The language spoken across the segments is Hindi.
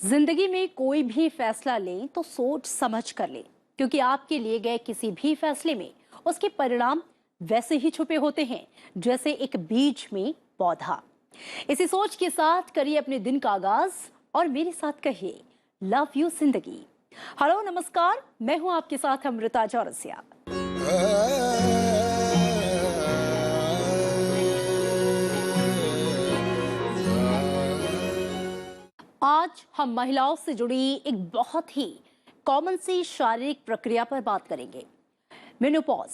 जिंदगी में कोई भी फैसला लें तो सोच समझ कर लें, क्योंकि आपके लिए गए किसी भी फैसले में उसके परिणाम वैसे ही छुपे होते हैं जैसे एक बीज में पौधा। इसी सोच के साथ करिए अपने दिन का आगाज और मेरे साथ कहिए लव यू जिंदगी। हेलो नमस्कार, मैं हूं आपके साथ अमृता चौरसिया। आज हम महिलाओं से जुड़ी एक बहुत ही कॉमन सी शारीरिक प्रक्रिया पर बात करेंगे, मेनोपॉज।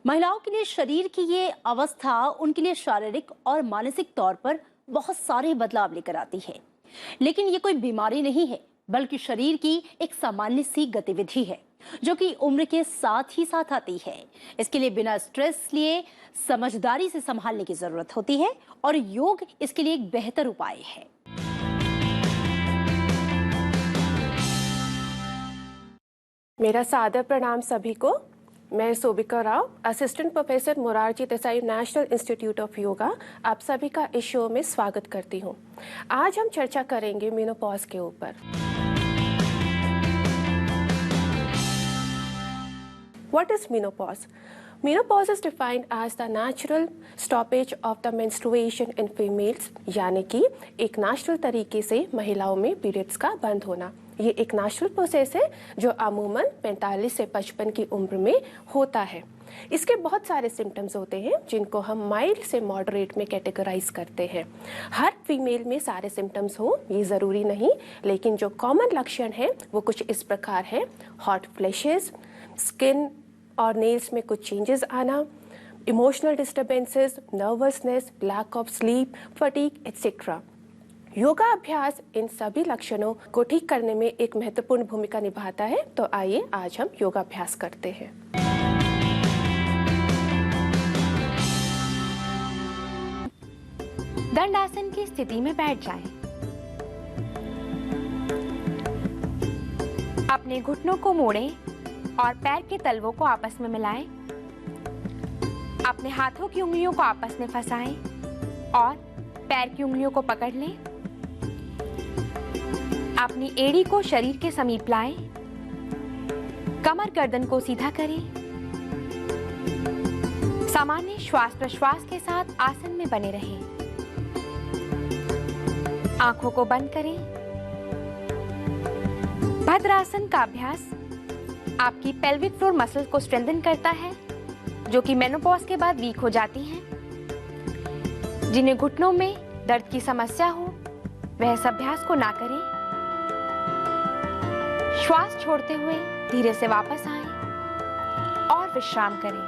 महिलाओं के लिए शरीर की ये अवस्था उनके लिए शारीरिक और मानसिक तौर पर बहुत सारे बदलाव लेकर आती है। लेकिन ये कोई बीमारी नहीं है, बल्कि शरीर की एक सामान्य सी गतिविधि है जो कि उम्र के साथ ही साथ आती है। इसके लिए बिना स्ट्रेस लिए समझदारी से संभालने की जरूरत होती है और योग इसके लिए एक बेहतर उपाय है। मेरा सादर प्रणाम सभी को। मैं Sobika Rao, assistant professor Morarji Desai national institute of yoga, आप सभी का इस शो में स्वागत करती हूँ। आज हम चर्चा करेंगे मेनोपॉज के ऊपर। What is menopause? Menopause is defined as the natural stoppage of the menstruation in females, यानी कि एक नेचुरल तरीके से महिलाओं में पीरियड्स का बंद होना। ये एक नेचुरल प्रोसेस है जो अमूमन 45 से 55 की उम्र में होता है। इसके बहुत सारे सिम्टम्स होते हैं जिनको हम माइल्ड से मॉडरेट में कैटेगराइज करते हैं। हर फीमेल में सारे सिम्टम्स हो ये ज़रूरी नहीं, लेकिन जो कॉमन लक्षण है वो कुछ इस प्रकार है: हॉट फ्लैशेस, स्किन और नेल्स में कुछ चेंजेस आना, emotional disturbances, nervousness, lack of sleep, fatigue etcetera. Yoga अभ्यास इन सभी लक्षणों को ठीक करने में एक महत्वपूर्ण भूमिका निभाता है। तो आइए आज हम योगाभ्यास करते हैं। दंडासन की स्थिति में बैठ जाएं। अपने घुटनों को मोड़ें और पैर के तलवों को आपस में मिलाएं। अपने हाथों की उंगलियों को आपस में फंसाएं और पैर की उंगलियों को पकड़ लें। अपनी एड़ी को शरीर के समीप लाएं। कमर गर्दन को सीधा करें। सामान्य श्वास प्रश्वास के साथ आसन में बने रहें। आंखों को बंद करें। भद्रासन का अभ्यास आपकी पेल्विक फ्लोर मसल्स को स्ट्रेंथन करता है, जो कि मेनोपॉज के बाद वीक हो जाती हैं। जिन्हें घुटनों में दर्द की समस्या हो वह इस अभ्यास को ना करें। श्वास छोड़ते हुए धीरे से वापस आएं और विश्राम करें।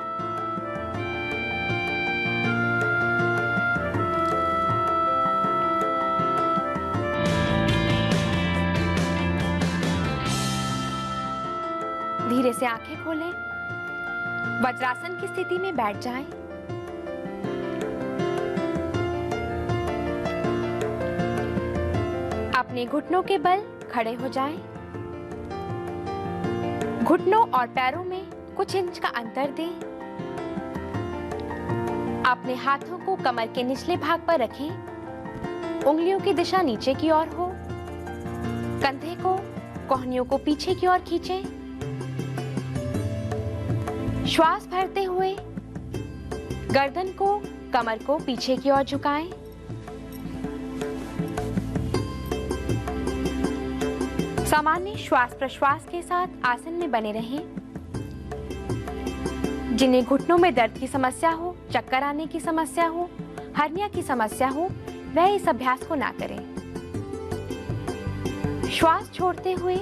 धीरे से आंखें खोलें। वज्रासन की स्थिति में बैठ जाएं। अपने घुटनों के बल खड़े हो जाएं। घुटनों और पैरों में कुछ इंच का अंतर दें। अपने हाथों को कमर के निचले भाग पर रखें। उंगलियों की दिशा नीचे की ओर हो। कंधे को, कोहनियों को पीछे की ओर खींचें। श्वास भरते हुए गर्दन को, कमर को पीछे की ओर झुकाएं। सामान्य श्वास प्रश्वास के साथ आसन में बने रहें। जिन्हें घुटनों में दर्द की समस्या हो, चक्कर आने की समस्या हो, हर्निया की समस्या हो, वह इस अभ्यास को ना करें। श्वास छोड़ते हुए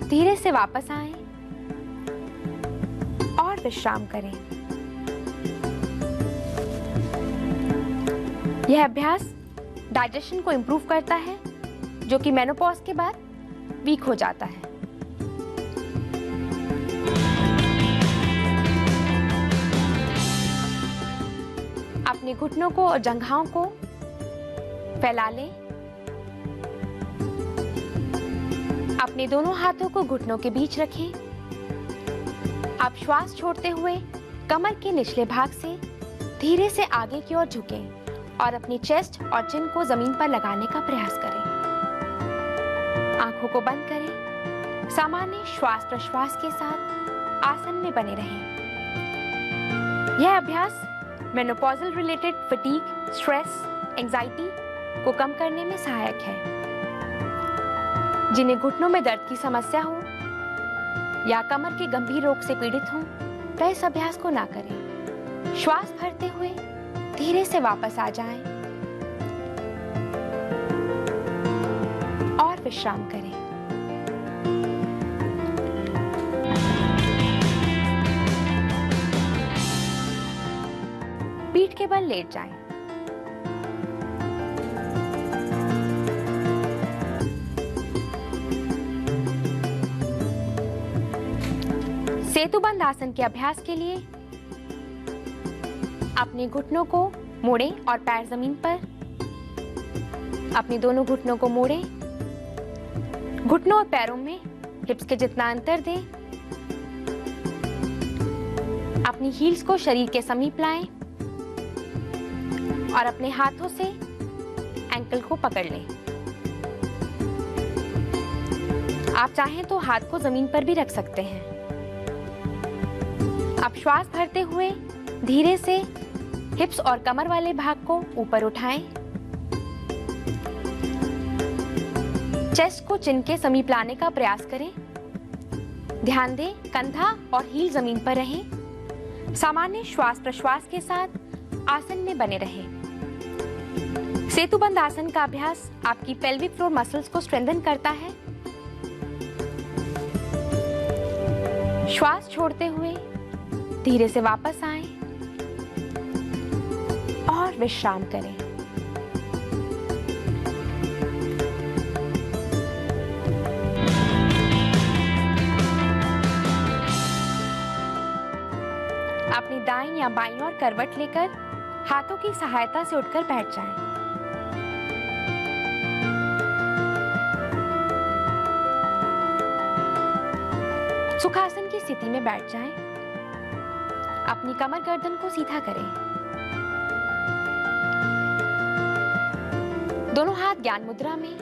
धीरे से वापस आएं और विश्राम करें। यह अभ्यास डाइजेशन को इंप्रूव करता है, जो कि मेनोपॉज के बाद वीक हो जाता है। अपने घुटनों को और जंघाओं को फैला लें। अपने दोनों हाथों को घुटनों के बीच रखें। आप श्वास छोड़ते हुए कमर के निचले भाग से धीरे से आगे की ओर झुकें और अपनी चेस्ट और चिन को जमीन पर लगाने का प्रयास करें। आंखों को बंद करें। सामान्य श्वास प्रश्वास के साथ आसन में बने रहें। यह अभ्यास menopausal related fatigue, stress, anxiety को कम करने में सहायक है। जिन्हें घुटनों में दर्द की समस्या हो या कमर के गंभीर रोग से पीड़ित हों, वह इस अभ्यास को ना करें। श्वास भरते हुए धीरे से वापस आ जाएं और विश्राम करें। पीठ के बल लेट जाएं। सेतुबंद आसन के अभ्यास के लिए अपने घुटनों को मोड़ें और पैर जमीन पर। अपने दोनों घुटनों को मोड़ें। घुटनों और पैरों में हिप्स के जितना अंतर दें। अपनी हील्स को शरीर के समीप लाएं और अपने हाथों से एंकल को पकड़ लें। आप चाहें तो हाथ को जमीन पर भी रख सकते हैं। अब श्वास भरते हुए धीरे से हिप्स और कमर वाले भाग को ऊपर उठाएं। चेस्ट को चिन के समीप लाने का प्रयास करें। ध्यान दें कंधा और हील जमीन पर रहें। सामान्य श्वास प्रश्वास के साथ आसन में बने रहें। सेतुबंद आसन का अभ्यास आपकी पेल्विक फ्लोर मसल्स को स्ट्रेंथन करता है। श्वास छोड़ते हुए धीरे से वापस आएं और विश्राम करें। अपनी दाईं या बाईं ओर करवट लेकर हाथों की सहायता से उठकर बैठ जाएं। सुखासन की स्थिति में बैठ जाएं। अपनी कमर गर्दन को सीधा करें। दोनों हाथ ज्ञान मुद्रा में।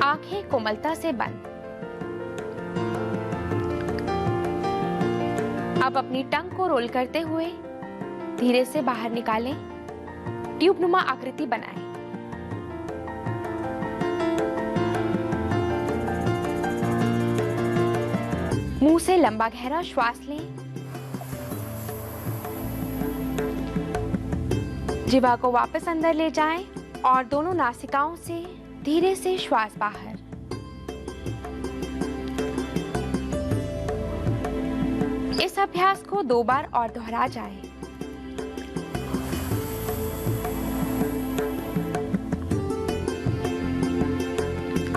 आंखें कोमलता से बंद। अब अपनी टंग को रोल करते हुए धीरे से बाहर निकालें। ट्यूबनुमा आकृति बनाएं। मुंह से लंबा गहरा श्वास लें। जिह्वा को वापस अंदर ले जाएं और दोनों नासिकाओं से धीरे से श्वास बाहर। इस अभ्यास को 2 बार और दोहरा जाए।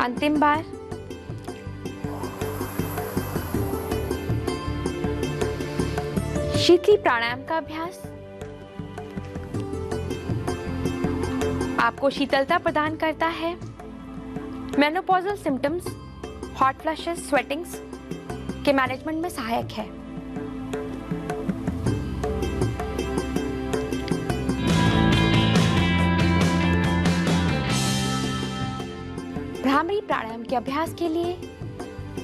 अंतिम बार। शीतली प्राणायाम का अभ्यास आपको शीतलता प्रदान करता है। मेनोपॉजल सिम्टम्स, हॉट फ्लशेस, स्वेटिंग्स के मैनेजमेंट में सहायक है। भ्रामरी प्राणायाम के अभ्यास के लिए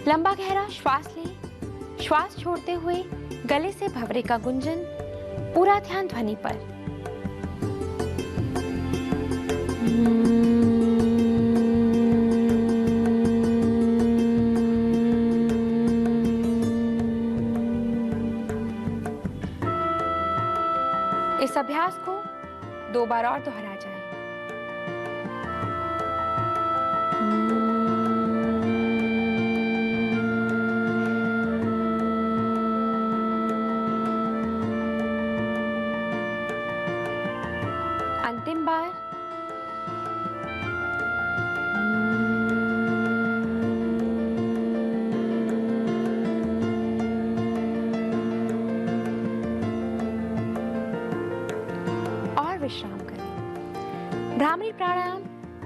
लंबा गहरा श्वास लें। श्वास छोड़ते हुए गले से भंवरे का गुंजन। पूरा ध्यान ध्वनि पर। इस अभ्यास को 2 बार और दोहरा जाए। अंतिम बार।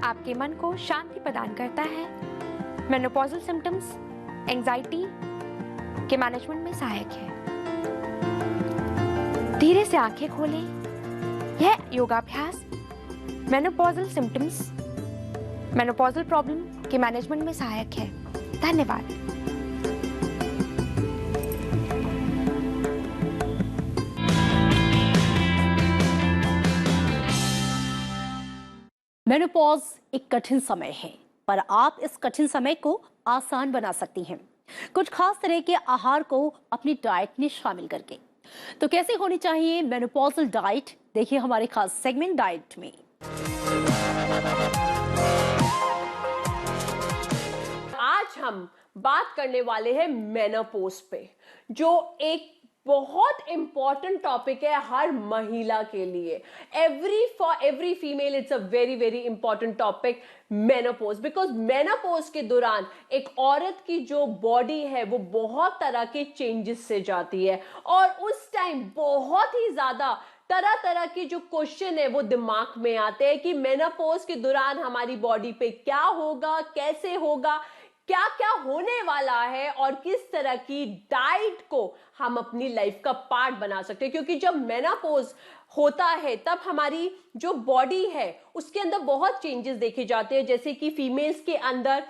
आपके मन को शांति प्रदान करता है। मेनोपॉजल सिम्टम्स एंजाइटी के मैनेजमेंट में सहायक है। धीरे से आंखें खोलें। यह योगाभ्यास मेनोपॉजल सिम्टम्स, मेनोपॉजल प्रॉब्लम के मैनेजमेंट में सहायक है। धन्यवाद। मेनोपॉज एक कठिन समय है, पर आप इस कठिन समय को आसान बना सकती हैं कुछ खास तरह के आहार को अपनी डाइट में शामिल करके। तो कैसे होनी चाहिए मेनोपॉजल डाइट, देखिए हमारे खास सेगमेंट डाइट में। आज हम बात करने वाले हैं मेनोपॉज पे, जो एक बहुत इंपॉर्टेंट टॉपिक है हर महिला के लिए। For every female it's a very very important topic menopause, because menopause के दौरान एक औरत की जो बॉडी है वो बहुत तरह के चेंजेस से जाती है, और उस टाइम बहुत ही ज्यादा तरह तरह के जो क्वेश्चन है वो दिमाग में आते हैं कि मेनोपॉज के दौरान हमारी बॉडी पे क्या होगा, कैसे होगा, क्या क्या होने वाला है, और किस तरह की डाइट को हम अपनी लाइफ का पार्ट बना सकते हैं। क्योंकि जब मेनोपॉज होता है तब हमारी जो बॉडी है उसके अंदर बहुत चेंजेस देखे जाते हैं, जैसे कि फीमेल्स के अंदर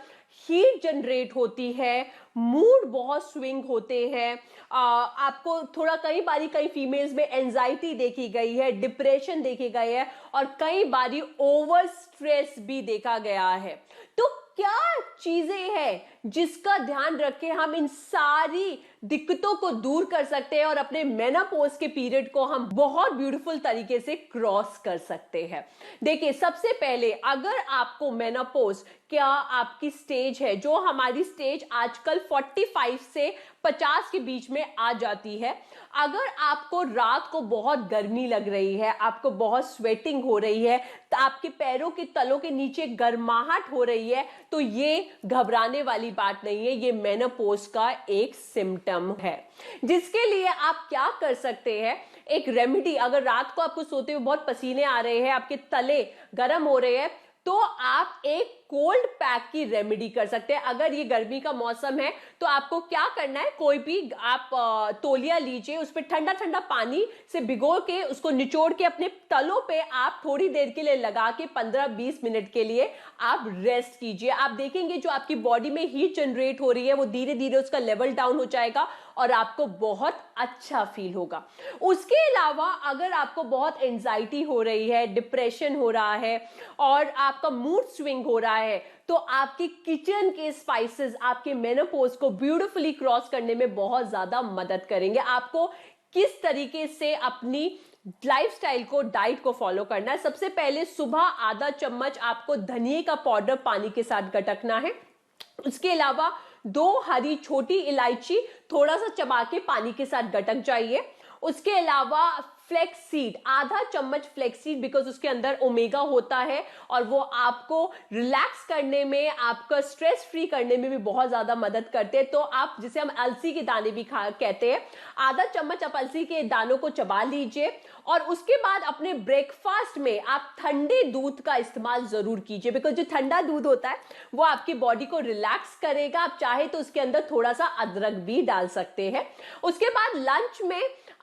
हीट जनरेट होती है, मूड बहुत स्विंग होते हैं, आपको थोड़ा कई फीमेल्स में एंजाइटी देखी गई है, डिप्रेशन देखे गए है, और कई बारी ओवर स्ट्रेस भी देखा गया है। तो क्या चीजें हैं जिसका ध्यान रख के हम इन सारी दिक्कतों को दूर कर सकते हैं और अपने मेनोपॉज के पीरियड को हम बहुत ब्यूटीफुल तरीके से क्रॉस कर सकते हैं। देखिए, सबसे पहले अगर आपको मेनोपॉज क्या आपकी स्टेज है, जो हमारी स्टेज आजकल 45 से 50 के बीच में आ जाती है, अगर आपको रात को बहुत गर्मी लग रही है, आपको बहुत स्वेटिंग हो रही है, तो आपके पैरों के तलों के नीचे गर्माहट हो रही है, तो ये घबराने वाली बात नहीं है, ये मेनोपॉज का एक सिम्टम है। जिसके लिए आप क्या कर सकते हैं, एक रेमेडी, अगर रात को आपको सोते हुए बहुत पसीने आ रहे हैं, आपके तले गर्म हो रहे हैं, तो आप एक कोल्ड पैक की रेमेडी कर सकते हैं। अगर ये गर्मी का मौसम है तो आपको क्या करना है, कोई भी आप तौलिया लीजिए, उस पर ठंडा ठंडा पानी से भिगो के उसको निचोड़ के अपने तलों पे आप थोड़ी देर के लिए लगा के 15-20 मिनट के लिए आप रेस्ट कीजिए। आप देखेंगे जो आपकी बॉडी में हीट जनरेट हो रही है वो धीरे धीरे उसका लेवल डाउन हो जाएगा और आपको बहुत अच्छा फील होगा। उसके अलावा अगर आपको बहुत एंजाइटी हो रही है, डिप्रेशन हो रहा है और आपका मूड स्विंग हो रहा है, तो आपकी किचन के स्पाइसेस आपके मेनोपॉज को ब्यूटीफुली क्रॉस करने में बहुत ज्यादा मदद करेंगे। आपको किस तरीके से अपनी लाइफस्टाइल को, डाइट को फॉलो करना है। सबसे पहले सुबह आधा चम्मच आपको धनिए का पाउडर पानी के साथ गटकना है। उसके अलावा 2 हरी छोटी इलायची थोड़ा सा चबा के पानी के साथ गटक जाइए। उसके अलावा फ्लेक्स सीड, आधा चम्मच फ्लेक्स सीड, बिकॉज उसके अंदर ओमेगा होता है और वो आपको रिलैक्स करने में, आपका स्ट्रेस फ्री करने में भी बहुत ज्यादा मदद करते हैं। तो आप, जिसे हम अलसी के दाने भी कहते हैं, आधा चम्मच आप अलसी के दानों को चबा लीजिए और उसके बाद अपने ब्रेकफास्ट में आप ठंडे दूध का इस्तेमाल जरूर कीजिए, बिकॉज जो ठंडा दूध होता है वो आपकी बॉडी को रिलैक्स करेगा। आप चाहे तो उसके अंदर थोड़ा सा अदरक भी डाल सकते हैं। उसके बाद लंच में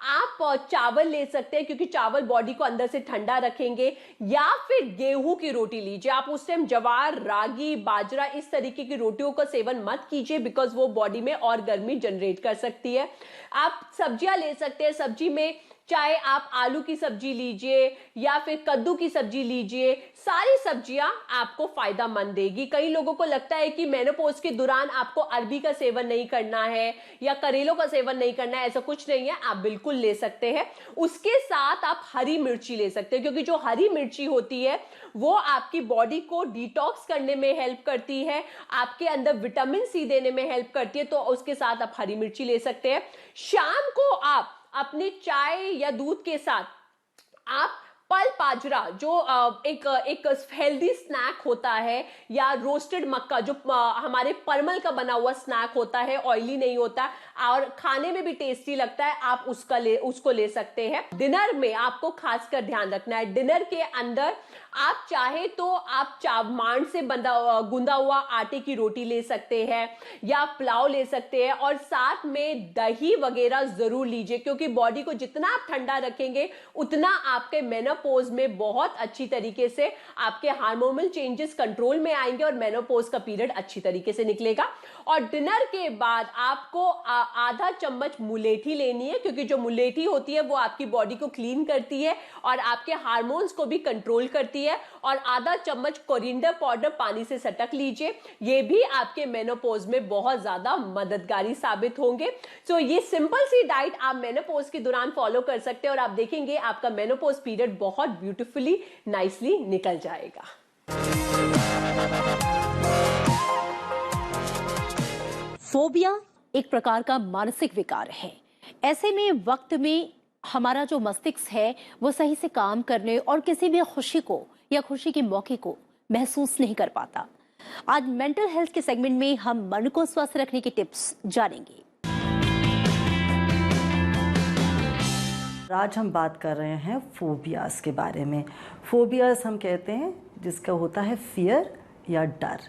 आप चावल ले सकते हैं, क्योंकि चावल बॉडी को अंदर से ठंडा रखेंगे, या फिर गेहूं की रोटी लीजिए। आप उस टाइम जवार, रागी, बाजरा, इस तरीके की रोटियों का सेवन मत कीजिए, बिकॉज वो बॉडी में और गर्मी जनरेट कर सकती है। आप सब्जियां ले सकते हैं। सब्जी में चाहे आप आलू की सब्जी लीजिए या फिर कद्दू की सब्जी लीजिए, सारी सब्जियां आपको फायदेमंद देगी। कई लोगों को लगता है कि मेनोपॉज के दौरान आपको अरबी का सेवन नहीं करना है या करेलों का सेवन नहीं करना है, ऐसा कुछ नहीं है, आप बिल्कुल ले सकते हैं। उसके साथ आप हरी मिर्ची ले सकते हैं, क्योंकि जो हरी मिर्ची होती है वो आपकी बॉडी को डिटॉक्स करने में हेल्प करती है, आपके अंदर विटामिन सी देने में हेल्प करती है, तो उसके साथ आप हरी मिर्ची ले सकते हैं। शाम को आप अपनी चाय या दूध के साथ आप पल बाजरा जो एक हेल्दी स्नैक होता है, या रोस्टेड मक्का जो हमारे परमल का बना हुआ स्नैक होता है, ऑयली नहीं होता और खाने में भी टेस्टी लगता है, आप उसको ले सकते हैं। डिनर में आपको खासकर ध्यान रखना है, डिनर के अंदर आप चाहे तो आप मांड से गुंदा हुआ आटे की रोटी ले सकते हैं या पुलाव ले सकते हैं, और साथ में दही वगैरह जरूर लीजिए, क्योंकि बॉडी को जितना आप ठंडा रखेंगे उतना आपके मेनोपॉज में बहुत अच्छी तरीके से आपके हार्मोनल चेंजेस कंट्रोल में आएंगे और मेनोपॉज का पीरियड अच्छी तरीके से निकलेगा। और डिनर के बाद आपको आधा चम्मच मुलेठी लेनी है, क्योंकि जो मुलेठी होती है वो आपकी बॉडी को क्लीन करती है और आपके हार्मोन्स को भी कंट्रोल करती है। और आधा चम्मच कोरिएंडर पाउडर पानी से सटक लीजिए, ये भी आपके मेनोपॉज में बहुत ज्यादा मददगारी साबित होंगे। सो ये सिंपल सी डाइट आप मेनोपॉज के दौरान फॉलो कर सकते हैं और आप देखेंगे आपका मेनोपॉज पीरियड बहुत ब्यूटीफुली नाइसली निकल जाएगा। फोबिया एक प्रकार का मानसिक विकार है। ऐसे में वक्त में हमारा जो मस्तिष्क है वो सही से काम करने और किसी भी खुशी को या खुशी के मौके को महसूस नहीं कर पाता। आज मेंटल हेल्थ के सेगमेंट में हम मन को स्वस्थ रखने के टिप्स जानेंगे। आज हम बात कर रहे हैं फोबियाज के बारे में। फोबियाज हम कहते हैं जिसका होता है फियर या डर,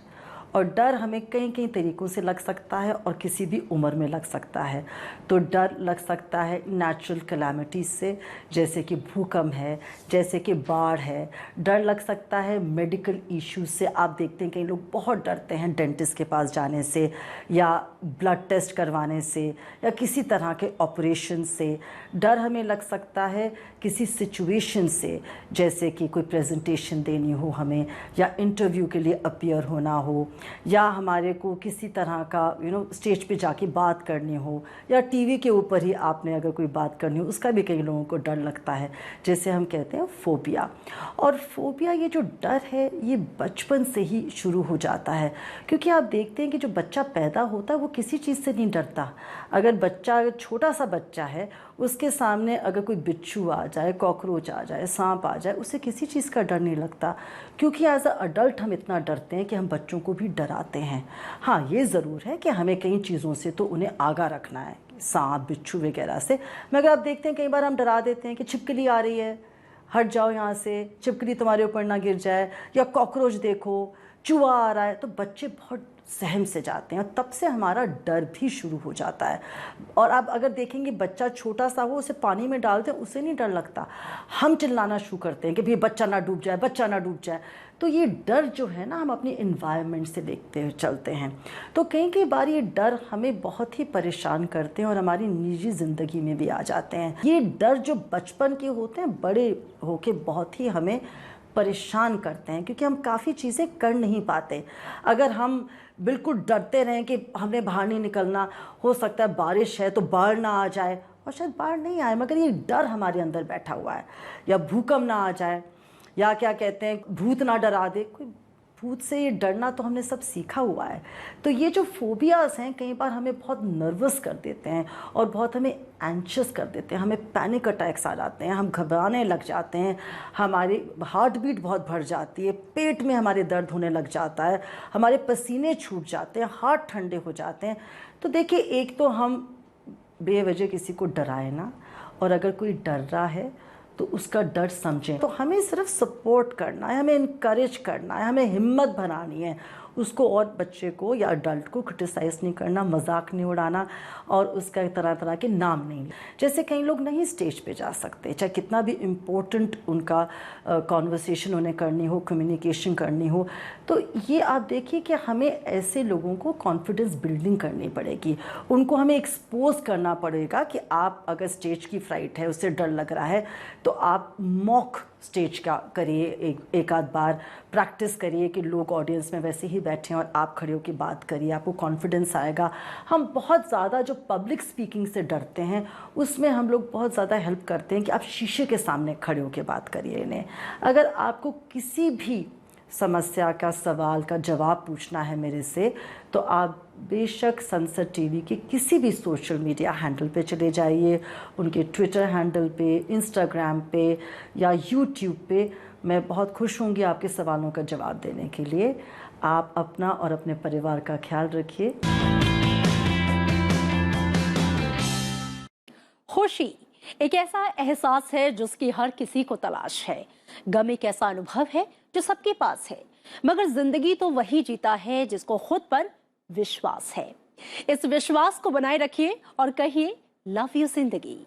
और डर हमें कई कई तरीकों से लग सकता है और किसी भी उम्र में लग सकता है। तो डर लग सकता है नेचुरल कैलामिटीज से, जैसे कि भूकंप है, जैसे कि बाढ़ है। डर लग सकता है मेडिकल इश्यूज से। आप देखते हैं कई लोग बहुत डरते हैं डेंटिस्ट के पास जाने से, या ब्लड टेस्ट करवाने से, या किसी तरह के ऑपरेशन से। डर हमें लग सकता है किसी सिचुएशन से, जैसे कि कोई प्रेजेंटेशन देनी हो हमें, या इंटरव्यू के लिए अपीयर होना हो, या हमारे को किसी तरह का स्टेज पे जाके बात करनी हो, या टीवी के ऊपर ही आपने अगर कोई बात करनी हो, उसका भी कई लोगों को डर लगता है, जैसे हम कहते हैं फोबिया। और फोबिया ये जो डर है ये बचपन से ही शुरू हो जाता है, क्योंकि आप देखते हैं कि जो बच्चा पैदा होता है वो किसी चीज़ से नहीं डरता। अगर बच्चा छोटा सा बच्चा है, उसके सामने अगर कोई बिच्छू आ जाए, कॉकरोच आ जाए, सांप आ जाए, उसे किसी चीज़ का डर नहीं लगता, क्योंकि एज अ अडल्ट हम इतना डरते हैं कि हम बच्चों को भी डराते हैं। हाँ, ये ज़रूर है कि हमें कई चीज़ों से तो उन्हें आगाह रखना है, सांप बिच्छू वगैरह से। मगर आप देखते हैं कई बार हम डरा देते हैं कि छिपकली आ रही है, हट जाओ यहाँ से, छिपकली तुम्हारे ऊपर ना गिर जाए, या कॉकरोच देखो, चूहा आ रहा है, तो बच्चे बहुत सहम से जाते हैं, तब से हमारा डर भी शुरू हो जाता है। और आप अगर देखेंगे बच्चा छोटा सा हो, उसे पानी में डालते हैं, उसे नहीं डर लगता, हम चिल्लाना शुरू करते हैं कि भाई बच्चा ना डूब जाए, बच्चा ना डूब जाए। तो ये डर जो है ना, हम अपनी इन्वायरमेंट से देखते हुए चलते हैं। तो कई बार ये डर हमें बहुत ही परेशान करते हैं और हमारी निजी ज़िंदगी में भी आ जाते हैं। ये डर जो बचपन के होते हैं, बड़े होके बहुत ही हमें परेशान करते हैं, क्योंकि हम काफ़ी चीज़ें कर नहीं पाते। अगर हम बिल्कुल डरते रहें कि हमने बाहर नहीं निकलना, हो सकता है बारिश है तो बाढ़ ना आ जाए, और शायद बाढ़ नहीं आए, मगर ये डर हमारे अंदर बैठा हुआ है, या भूकंप ना आ जाए, या क्या कहते हैं भूत ना डरा दे। कोई भूत से ये डरना तो हमने सब सीखा हुआ है। तो ये जो फोबियाज़ हैं कई बार हमें बहुत नर्वस कर देते हैं और बहुत हमें एंशियस कर देते हैं, हमें पैनिक अटैक्स आ जाते हैं, हम घबराने लग जाते हैं, हमारी हार्ट बीट बहुत बढ़ जाती है, पेट में हमारे दर्द होने लग जाता है, हमारे पसीने छूट जाते हैं, हाथ ठंडे हो जाते हैं। तो देखिए, एक तो हम बेवजह किसी को डराए ना, और अगर कोई डर रहा है तो उसका डर समझें। तो हमें सिर्फ सपोर्ट करना है, हमें इनकरेज करना है, हमें हिम्मत बनानी है उसको, और बच्चे को या अडल्ट को क्रिटिसाइज़ नहीं करना, मजाक नहीं उड़ाना, और उसका तरह तरह के नाम नहीं। जैसे कई लोग नहीं स्टेज पे जा सकते, चाहे कितना भी इम्पोर्टेंट उनका कॉन्वर्सेशन उन्हें करनी हो, कम्युनिकेशन करनी हो, तो ये आप देखिए कि हमें ऐसे लोगों को कॉन्फिडेंस बिल्डिंग करनी पड़ेगी, उनको हमें एक्सपोज करना पड़ेगा कि आप अगर स्टेज की फ्राइट है, उससे डर लग रहा है, तो आप मॉक स्टेज का करिए, एक आध बार प्रैक्टिस करिए कि लोग ऑडियंस में वैसे ही बैठे हैं और आप खड़े होकर बात करिए, आपको कॉन्फिडेंस आएगा। हम बहुत ज़्यादा जो पब्लिक स्पीकिंग से डरते हैं, उसमें हम लोग बहुत ज़्यादा हेल्प करते हैं कि आप शीशे के सामने खड़े होकर बात करिए इन्हें। अगर आपको किसी भी समस्या का, सवाल का जवाब पूछना है मेरे से, तो आप बेशक सनसद टीवी के किसी भी सोशल मीडिया हैंडल पे चले जाइए, उनके ट्विटर हैंडल पे, इंस्टाग्राम पे या यूट्यूब पे। मैं बहुत खुश होंगी आपके सवालों का जवाब देने के लिए। आप अपना और अपने परिवार का ख्याल रखिए। खुशी एक ऐसा एहसास है जिसकी हर किसी को तलाश है। गम एक ऐसा अनुभव है जो सबके पास है, मगर जिंदगी तो वही जीता है जिसको खुद पर विश्वास है। इस विश्वास को बनाए रखिए और कहिए लव यू जिंदगी।